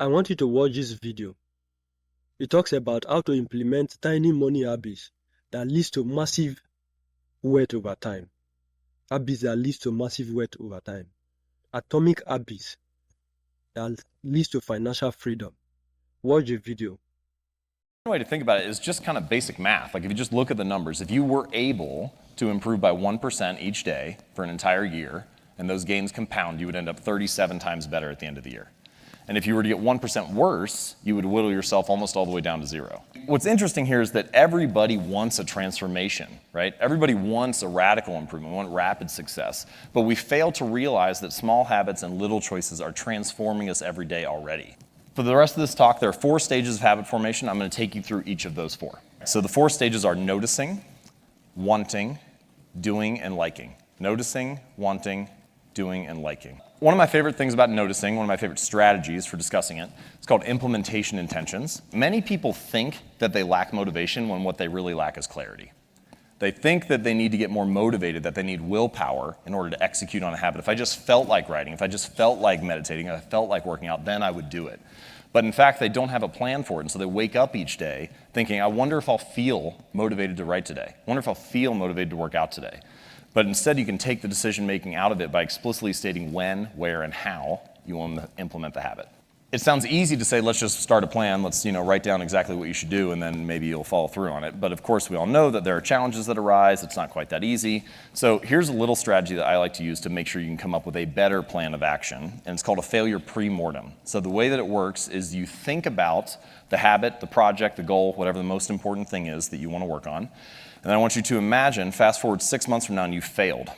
I want you to watch this video. It talks about how to implement tiny money habits that leads to massive wealth over time. Habits that leads to massive wealth over time. Atomic habits that leads to financial freedom. Watch the video. One way to think about it is just kind of basic math. Like if you just look at the numbers, if you were able to improve by 1% each day for an entire year, and those gains compound, you would end up 37 times better at the end of the year. And if you were to get 1% worse, you would whittle yourself almost all the way down to zero. What's interesting here is that everybody wants a transformation, right? Everybody wants a radical improvement, want rapid success. But we fail to realize that small habits and little choices are transforming us every day already. For the rest of this talk, there are 4 stages of habit formation. I'm going to take you through each of those 4. So the 4 stages are noticing, wanting, doing, and liking. Noticing, wanting, doing, and liking. One of my favorite things about noticing, one of my favorite strategies for discussing it, it's called implementation intentions. Many people think that they lack motivation when what they really lack is clarity. They think that they need to get more motivated, that they need willpower in order to execute on a habit. If I just felt like writing, if I just felt like meditating, if I felt like working out, then I would do it. But in fact, they don't have a plan for it, and so they wake up each day thinking, I wonder if I'll feel motivated to write today. I wonder if I'll feel motivated to work out today. But instead, you can take the decision-making out of it by explicitly stating when, where, and how you want to implement the habit. It sounds easy to say, let's just start a plan, let's write down exactly what you should do, and then maybe you'll follow through on it. But of course, we all know that there are challenges that arise, it's not quite that easy. So here's a little strategy that I like to use to make sure you can come up with a better plan of action, and it's called a failure pre-mortem. So the way that it works is you think about the habit, the project, the goal, whatever the most important thing is that you want to work on, and then I want you to imagine, fast forward 6 months from now and you failed.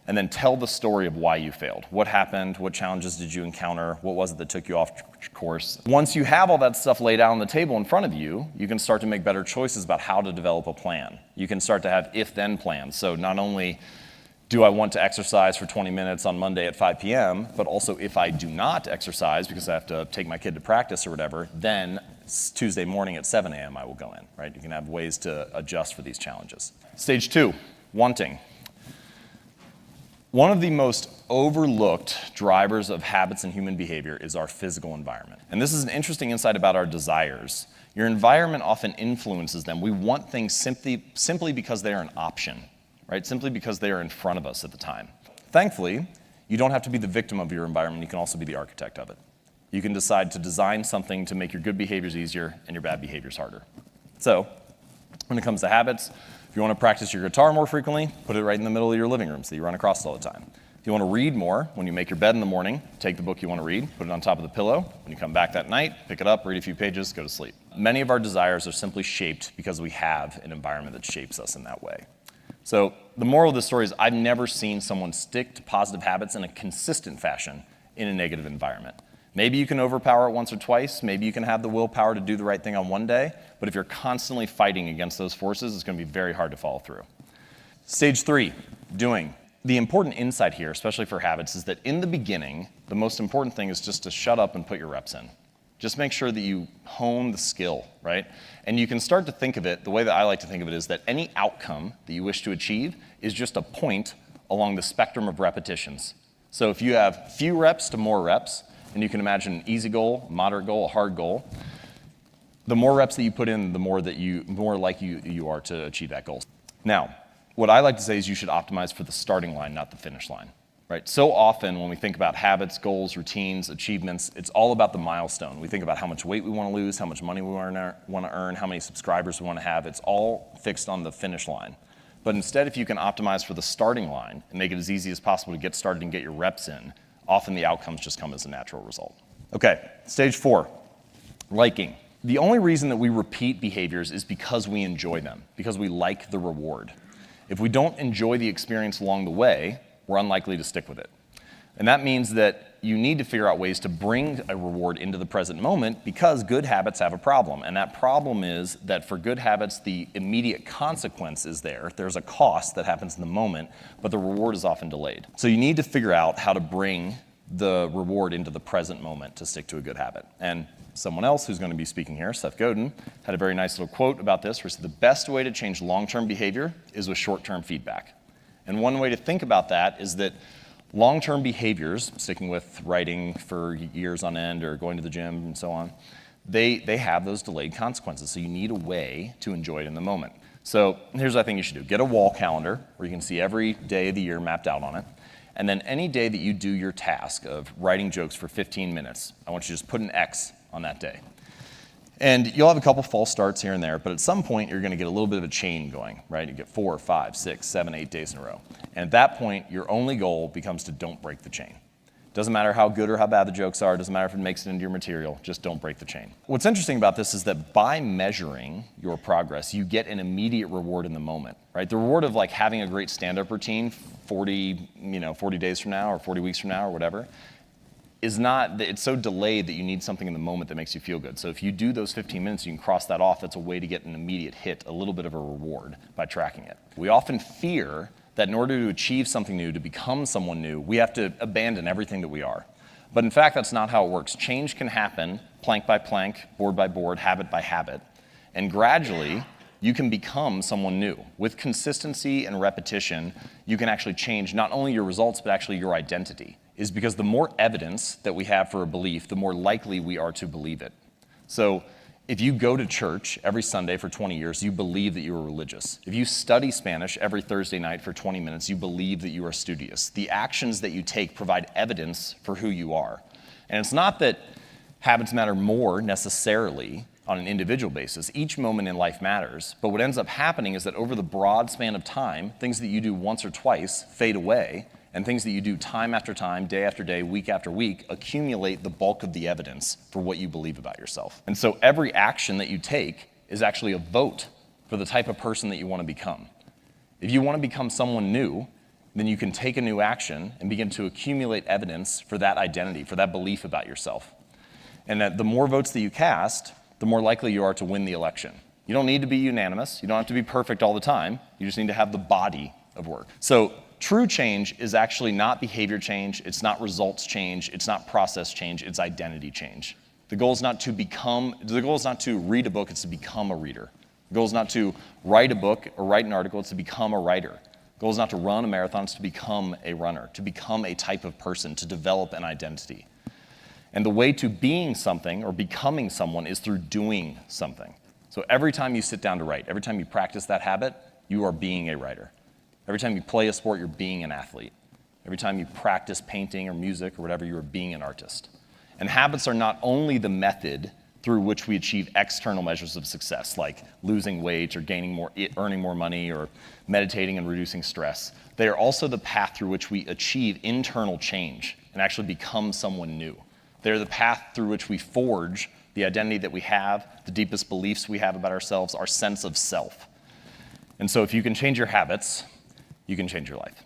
And then tell the story of why you failed. What happened? What challenges did you encounter? What was it that took you off course? Once you have all that stuff laid out on the table in front of you, you can start to make better choices about how to develop a plan. You can start to have if-then plans. So not only do I want to exercise for 20 minutes on Monday at 5 p.m., but also if I do not exercise because I have to take my kid to practice or whatever, then Tuesday morning at 7 a.m. I will go in, right? You can have ways to adjust for these challenges. Stage 2, wanting. One of the most overlooked drivers of habits and human behavior is our physical environment. And this is an interesting insight about our desires. Your environment often influences them. We want things simply because they are an option, right? Simply because they are in front of us at the time. Thankfully, you don't have to be the victim of your environment. You can also be the architect of it. You can decide to design something to make your good behaviors easier and your bad behaviors harder. So, when it comes to habits, if you want to practice your guitar more frequently, put it right in the middle of your living room so you run across it all the time. If you want to read more, when you make your bed in the morning, take the book you want to read, put it on top of the pillow. When you come back that night, pick it up, read a few pages, go to sleep. Many of our desires are simply shaped because we have an environment that shapes us in that way. So the moral of the story is I've never seen someone stick to positive habits in a consistent fashion in a negative environment. Maybe you can overpower it once or twice, maybe you can have the willpower to do the right thing on one day, but if you're constantly fighting against those forces, it's going to be very hard to follow through. Stage 3, doing. The important insight here, especially for habits, is that in the beginning, the most important thing is just to shut up and put your reps in. Just make sure that you hone the skill, right? And you can start to think of it, the way that I like to think of it is that any outcome that you wish to achieve is just a point along the spectrum of repetitions. So if you have few reps to more reps, and you can imagine an easy goal, a moderate goal, a hard goal, the more reps that you put in, the more likely you are to achieve that goal. Now, what I like to say is you should optimize for the starting line, not the finish line. Right? So often when we think about habits, goals, routines, achievements, it's all about the milestone. We think about how much weight we want to lose, how much money we want to earn, how many subscribers we want to have. It's all fixed on the finish line. But instead, if you can optimize for the starting line and make it as easy as possible to get started and get your reps in, often the outcomes just come as a natural result. Okay, stage 4, liking. The only reason that we repeat behaviors is because we enjoy them, because we like the reward. If we don't enjoy the experience along the way, we're unlikely to stick with it. And that means that you need to figure out ways to bring a reward into the present moment because good habits have a problem. And that problem is that for good habits, the immediate consequence is there. There's a cost that happens in the moment, but the reward is often delayed. So you need to figure out how to bring the reward into the present moment to stick to a good habit. And someone else who's going to be speaking here, Seth Godin, had a very nice little quote about this where he said, the best way to change long-term behavior is with short-term feedback. And one way to think about that is that Long-term behaviors, sticking with writing for years on end or going to the gym and so on, they have those delayed consequences. So you need a way to enjoy it in the moment. So here's what I think you should do. Get a wall calendar where you can see every day of the year mapped out on it. And then any day that you do your task of writing jokes for 15 minutes, I want you to just put an X on that day. And you'll have a couple false starts here and there, but at some point you're going to get a little bit of a chain going, right? You get 4, 5, 6, 7, 8 days in a row. And at that point, your only goal becomes to don't break the chain. Doesn't matter how good or how bad the jokes are, doesn't matter if it makes it into your material, just don't break the chain. What's interesting about this is that by measuring your progress, you get an immediate reward in the moment, right? The reward of like having a great stand-up routine 40 days from now or 40 weeks from now or whatever, is not, it's so delayed that you need something in the moment that makes you feel good. So if you do those 15 minutes, you can cross that off. That's a way to get an immediate hit, a little bit of a reward by tracking it. We often fear that in order to achieve something new, to become someone new, we have to abandon everything that we are. But in fact, that's not how it works. Change can happen plank by plank, board by board, habit by habit. And gradually, you can become someone new. With consistency and repetition, you can actually change not only your results, but actually your identity. Is because the more evidence that we have for a belief, the more likely we are to believe it. So if you go to church every Sunday for 20 years, you believe that you are religious. If you study Spanish every Thursday night for 20 minutes, you believe that you are studious. The actions that you take provide evidence for who you are. And it's not that habits matter more necessarily on an individual basis. Each moment in life matters. But what ends up happening is that over the broad span of time, things that you do once or twice fade away, and things that you do time after time, day after day, week after week, accumulate the bulk of the evidence for what you believe about yourself. And so every action that you take is actually a vote for the type of person that you want to become. If you want to become someone new, then you can take a new action and begin to accumulate evidence for that identity, for that belief about yourself. And that the more votes that you cast, the more likely you are to win the election. You don't need to be unanimous. You don't have to be perfect all the time. You just need to have the body of work. So true change is actually not behavior change, it's not results change, it's not process change, it's identity change. The goal is not to read a book, it's to become a reader. The goal is not to write a book or write an article, it's to become a writer. The goal is not to run a marathon, it's to become a runner, to become a type of person, to develop an identity. And the way to being something or becoming someone is through doing something. So every time you sit down to write, every time you practice that habit, you are being a writer. Every time you play a sport, you're being an athlete. Every time you practice painting or music or whatever, you are being an artist. And habits are not only the method through which we achieve external measures of success, like losing weight or earning more money or meditating and reducing stress. They are also the path through which we achieve internal change and actually become someone new. They're the path through which we forge the identity that we have, the deepest beliefs we have about ourselves, our sense of self. And so if you can change your habits, you can change your life.